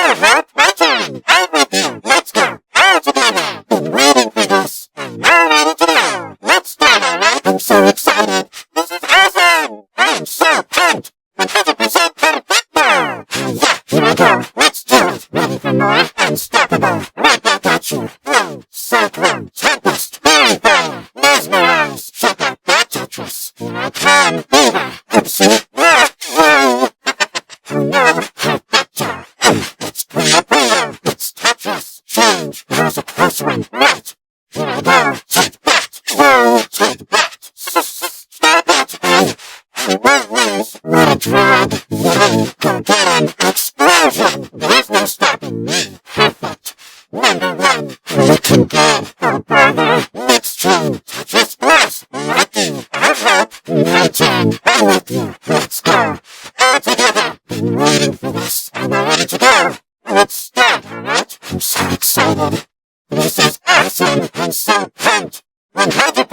Alright, my turn. I'm with you. Let's go. All together. Been waiting for this. And now ready to go. Let's start, alright? I'm so excited. This is awesome. I'm so pumped. 100% perfect now. Yeah, here I go. Let's do it. Ready for more? Unstoppable. Right back at you. Boom. Cyclone. Tempest. Very fire. Mesmerize. Check out that Tetris. Here I come. Fever. Oopsie. Whoa. Oh no. Perfecto. It's Puyo Puyo. It's Tetris. Change. There's a close one. Right. Here I go. Take that. Whoa. Take that. Stop it. I won't lose. What a drag. Yay. Go get an explosion. There's no stopping me. Perfect. Number one. Looking good. Oh brother. Next turn. Tetris Plus. Lucky. I hope. My turn. I'm with you. Let's go. All together. Been waiting for this. I'm ready to go. Let's start, alright? I'm so excited. This is awesome. I'm so pumped. 100%